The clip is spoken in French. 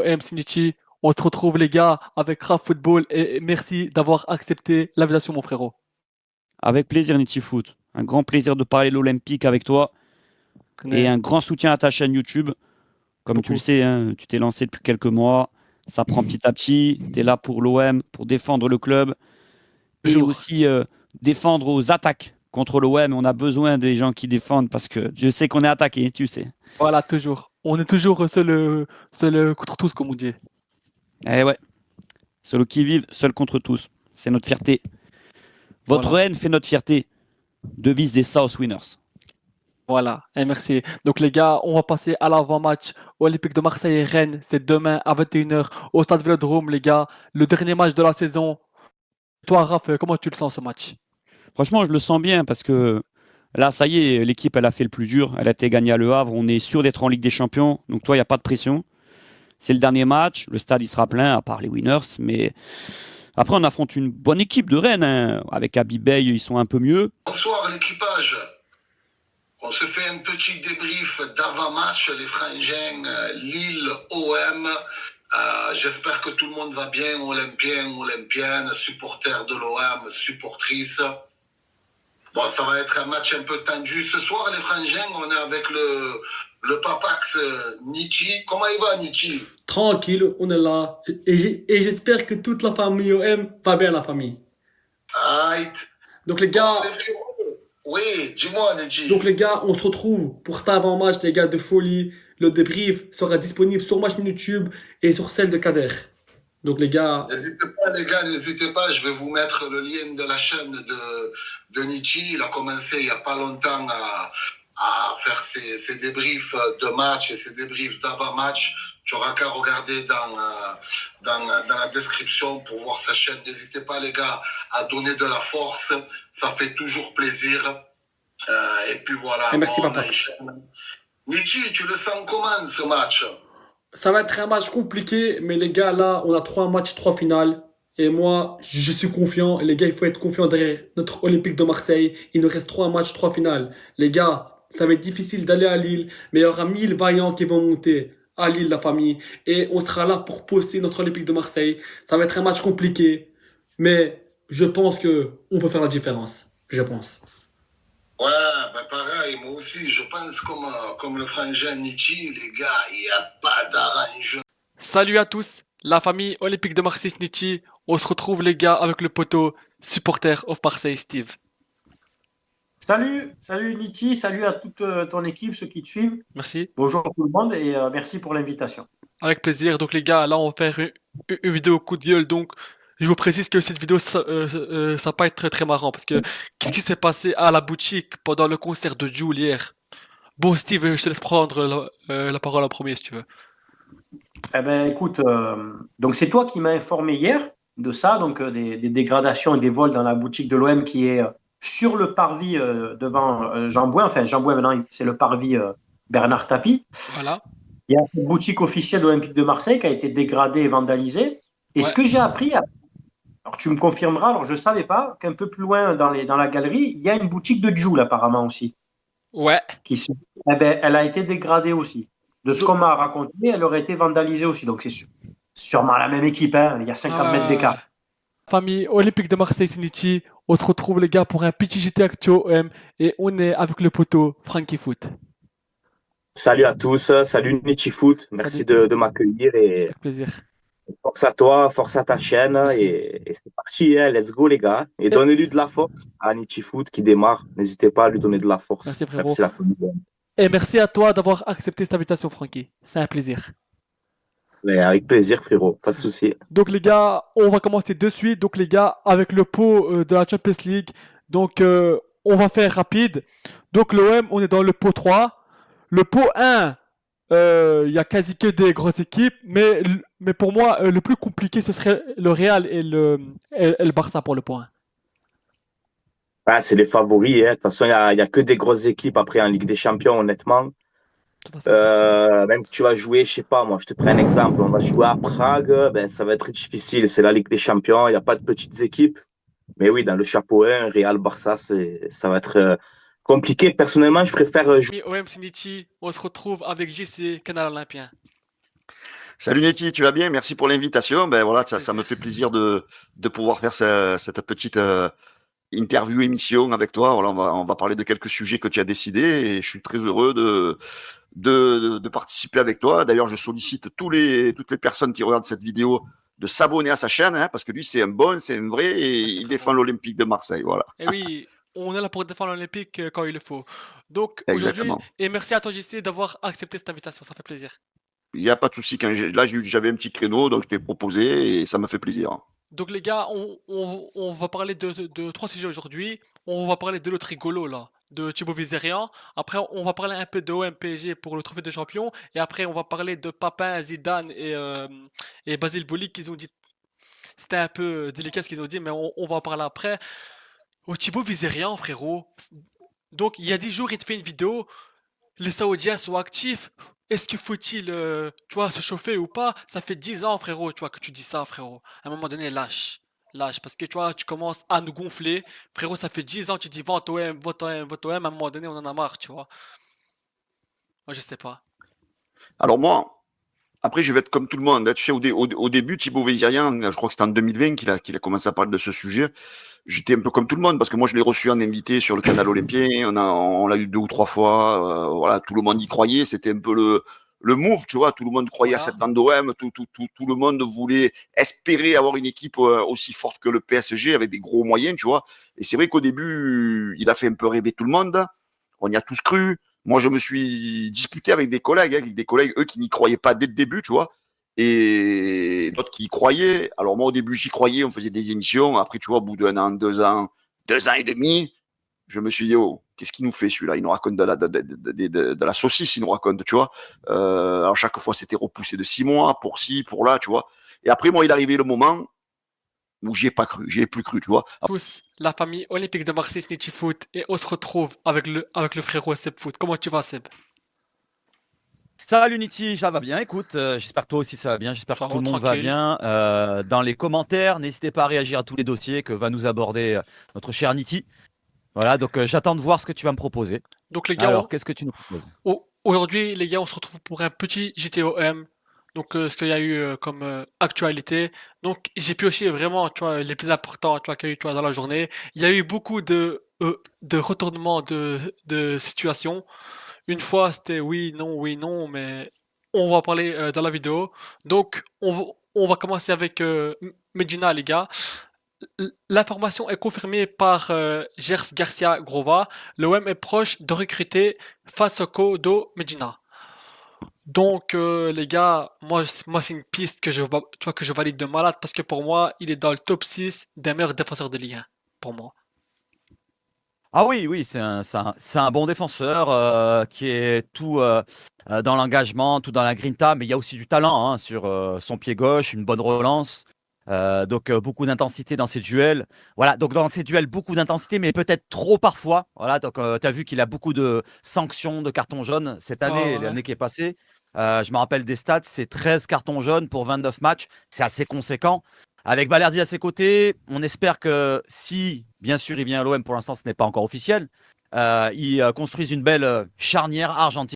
MC Nichi, on se retrouve les gars avec Raf Football et merci d'avoir accepté l'invitation mon frérot. Avec plaisir Foot. Un grand plaisir de parler de l'Olympique avec toi et un grand soutien à ta chaîne YouTube. Comme tu le sais, hein, tu t'es lancé depuis quelques mois. Ça prend petit à petit. Tu es là pour l'OM, pour défendre le club et aussi défendre aux attaques contre l'OM. On a besoin des gens qui défendent parce que je sais qu'on est attaqué, tu sais. Voilà, toujours. On est toujours seul contre tous, comme on dit. Eh ouais. Seul qui vive, seul contre tous. C'est notre fierté. Votre haine fait notre fierté. Devise des South Winners. Voilà, et merci. Donc les gars, on va passer à l'avant-match Olympique de Marseille et Rennes. C'est demain à 21h au Stade Vélodrome, les gars. Le dernier match de la saison. Toi, Raph, comment tu le sens ce match? Franchement, je le sens bien parce que là, ça y est, l'équipe, elle a fait le plus dur. Elle a été gagnée à Le Havre. On est sûr d'être en Ligue des Champions. Donc toi, il n'y a pas de pression. C'est le dernier match. Le stade, il sera plein, à part les winners. Mais après, on affronte une bonne équipe de Rennes. Hein. Avec Abibey, ils sont un peu mieux. Bonsoir l'équipage. On se fait un petit débrief d'avant-match, les frangins, Lille, OM. J'espère que tout le monde va bien, Olympiens, Olympiennes, supporters de l'OM, supportrices. Bon, ça va être un match un peu tendu. Ce soir, les frangins, on est avec le papax Nichi. Comment il va, Nichi? Tranquille, on est là. Et j'espère que toute la famille OM va bien, la famille. Aïe. Donc les gars... Oui, dis-moi, Nichi. Donc les gars, on se retrouve pour cet avant-match, les gars, de folie. Le débrief sera disponible sur ma chaîne YouTube et sur celle de Kader. Donc les gars... N'hésitez pas, les gars, n'hésitez pas. Je vais vous mettre le lien de la chaîne de Nichi. Il a commencé il n'y a pas longtemps à faire ses débriefs de match et ses débriefs d'avant-match. Tu n'auras qu'à regarder dans la description pour voir sa chaîne. N'hésitez pas, les gars, à donner de la force. Ça fait toujours plaisir. Et puis voilà. Et merci, papa. Nichi, tu le sens comment, ce match? Ça va être un match compliqué, mais les gars, là, on a 3 matchs, 3 finales. Et moi, je suis confiant. Et les gars, il faut être confiant derrière notre Olympique de Marseille. Il nous reste 3 matchs, 3 finales. Les gars, ça va être difficile d'aller à Lille, mais il y aura 1000 vaillants qui vont monter à Lille, la famille. Et on sera là pour pousser notre Olympique de Marseille. Ça va être un match compliqué, mais je pense que on peut faire la différence. Je pense. Ouais, ben pareil, moi aussi, je pense comme le frangin Nichi, les gars, il n'y a pas d'arrangement. Salut à tous, la famille Olympique de Marseille Nichi. On se retrouve les gars avec le poteau supporter of Marseille Steve. Salut Nichi, salut à toute ton équipe, ceux qui te suivent. Merci. Bonjour tout le monde et merci pour l'invitation. Avec plaisir. Donc les gars, là on va faire une vidéo coup de gueule. Donc je vous précise que cette vidéo ça va pas être très très marrant parce que qu'est-ce qui s'est passé à la boutique pendant le concert de Jul hier? Bon Steve, je te laisse prendre la parole en premier si tu veux. Eh ben écoute, donc c'est toi qui m'as informé hier de ça, donc des dégradations et des vols dans la boutique de l'OM qui est sur le parvis devant Jean Bouin. Enfin Jean Bouin maintenant c'est le parvis Bernard Tapie. Voilà. Il y a une boutique officielle de l'Olympique de Marseille qui a été dégradée et vandalisée. Et ce que j'ai appris, alors tu me confirmeras, alors je ne savais pas qu'un peu plus loin dans la galerie, il y a une boutique de Joule apparemment aussi. Ouais. Eh ben, elle a été dégradée aussi. De ce qu'on m'a raconté, elle aurait été vandalisée aussi. Donc c'est sûrement la même équipe, hein. Il y a 50 mètres d'écart. Famille Olympique de Marseille Siniti, on se retrouve les gars pour un petit JT Actu OM et on est avec le poteau Frankie Foot. Salut à tous, salut Nichi Foot, merci de m'accueillir et avec plaisir. Force à toi, force à ta chaîne et c'est parti, hein, let's go les gars. Et donnez-lui de la force à Nichi Foot qui démarre, n'hésitez pas à lui donner de la force. Merci frérot. Merci la famille. Et merci à toi d'avoir accepté cette invitation Frankie, c'est un plaisir. Mais avec plaisir frérot, pas de souci. Donc les gars, on va commencer de suite, donc les gars, avec le pot de la Champions League. Donc on va faire rapide. Donc l'OM, on est dans le pot 3. Le pot 1, il y a quasi que des grosses équipes, mais pour moi, le plus compliqué, ce serait le Real et le Barça pour le pot 1. Ah, c'est les favoris, hein. De toute façon, il y a que des grosses équipes après en Ligue des Champions, honnêtement. Même que tu vas jouer, je sais pas, moi, je te prends un exemple, on va jouer à Prague, ben, ça va être difficile, c'est la Ligue des Champions, il n'y a pas de petites équipes. Mais oui, dans le chapeau 1, Real, Barça, ça va être compliqué. Personnellement, je préfère jouer. OM Sinichi, on se retrouve avec JC, Canal Olympien. Salut Neti, tu vas bien? Merci pour l'invitation. Ben voilà, ça me fait plaisir de pouvoir faire cette petite interview émission avec toi. Voilà, on va parler de quelques sujets que tu as décidés et je suis très heureux de participer avec toi. D'ailleurs, je sollicite toutes les personnes qui regardent cette vidéo de s'abonner à sa chaîne, hein, parce que lui, c'est un bon, c'est un vrai et Merci il défend frérot. l'Olympique de Marseille. Voilà, Et oui, on est là pour défendre l'Olympique quand il le faut. Donc aujourd'hui, exactement. et merci à toi JC d'avoir accepté cette invitation, ça fait plaisir. Il n'y a pas de souci. Là, j'avais un petit créneau, donc je t'ai proposé et ça m'a fait plaisir. Donc les gars, on va parler de trois sujets aujourd'hui. On va parler de l'autre rigolo là, de Thibaut Vizerian. Après, on va parler un peu de OM PSG pour le trophée de champion. Et après, on va parler de Papin, Zidane et Basile Boli qu'ils ont dit. C'était un peu délicat ce qu'ils ont dit, mais on va en parler après. Oh, Thibaut Vizerian, frérot. Donc, il y a 10 jours, il te fait une vidéo. Les Saoudiens sont actifs. Est-ce que faut-il, tu vois, se chauffer ou pas? Ça fait 10 ans, frérot, tu vois, que tu dis ça, frérot. À un moment donné, lâche. Lâche, parce que tu vois, tu commences à nous gonfler. Frérot, ça fait 10 ans, tu dis vote OM, vote OM, vote OM. À un moment donné, on en a marre, tu vois. Moi, je sais pas. Alors moi, après, je vais être comme tout le monde, hein. Tu sais, au début, Thibaut Vizirian, je crois que c'était en 2020 qu'il a commencé à parler de ce sujet. J'étais un peu comme tout le monde parce que moi, je l'ai reçu en invité sur le canal Olympien. On l'a eu 2 ou 3 fois. Voilà, tout le monde y croyait. C'était un peu le move, tu vois. Tout le monde croyait à Voilà. cette bande d'OM. Tout le monde voulait espérer avoir une équipe aussi forte que le PSG avec des gros moyens, tu vois. Et c'est vrai qu'au début, il a fait un peu rêver tout le monde. On y a tous cru. Moi, je me suis disputé avec des collègues, eux, qui n'y croyaient pas dès le début, tu vois, et d'autres qui y croyaient. Alors moi, au début, j'y croyais, on faisait des émissions. Après, tu vois, au bout d'un an, 2 ans et demi, je me suis dit, oh, qu'est-ce qu'il nous fait celui-là? Il nous raconte de la saucisse, il nous raconte, tu vois. Alors chaque fois, c'était repoussé de 6 mois, pour ci, pour là, tu vois. Et après, moi, il arrivait le moment où j'y ai pas cru, j'y ai plus cru, tu vois. Tous, la famille olympique de Marseille Snitchy Foot, et on se retrouve avec le frérot Seb Foot. Comment tu vas, Seb? Salut Unity, ça va bien. Écoute, j'espère que toi aussi ça va bien. J'espère Ça que tout va, le monde va tranquille. bien. Dans les commentaires, n'hésitez pas à réagir à tous les dossiers que va nous aborder notre cher Niti. Voilà, donc j'attends de voir ce que tu vas me proposer. Donc les gars, Alors, qu'est-ce que tu nous proposes? aujourd'hui, les gars, on se retrouve pour un petit JTOM. Donc, ce qu'il y a eu comme actualité. Donc, j'ai pioché vraiment, tu vois, les plus importants, tu vois, qu'il y a eu, tu vois, dans la journée. Il y a eu beaucoup de retournements de situation. Une fois, c'était oui, non, mais on va en parler dans la vidéo. Donc, on va commencer avec Medina, les gars. L'information est confirmée par Gers Garcia Grova. L'OM est proche de recruter Fasoko do Medina. Donc les gars, moi c'est une piste tu vois, que je valide de malade parce que pour moi, il est dans le top 6 des meilleurs défenseurs de Ligue 1. Pour moi. Ah oui, oui, c'est un bon défenseur qui est tout dans l'engagement, tout dans la grinta, mais il y a aussi du talent hein, sur son pied gauche, une bonne relance. Donc beaucoup d'intensité dans ses duels. Voilà, donc dans ses duels, beaucoup d'intensité, mais peut-être trop parfois. Voilà, donc tu as vu qu'il a beaucoup de sanctions, de cartons jaunes cette année, Ouais. l'année qui est passée. Je me rappelle des stats, c'est 13 cartons jaunes pour 29 matchs. C'est assez conséquent. Avec Balerdi à ses côtés, on espère que si, bien sûr, il vient à l'OM, pour l'instant, ce n'est pas encore officiel, ils construisent une belle charnière argentine.